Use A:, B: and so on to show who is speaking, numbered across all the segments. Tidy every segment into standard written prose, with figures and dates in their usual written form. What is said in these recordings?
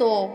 A: 2،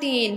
A: 3،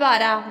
A: 12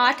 A: 8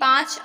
A: 5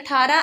A: 18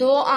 A: 2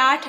A: 8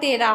A: 13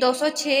A: 206،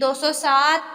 A: 207،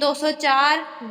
A: 204،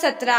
A: 17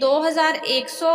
A: 2100،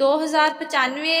A: 2095،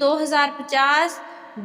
A: 2050،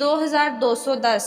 A: 2210۔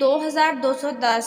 A: 2210۔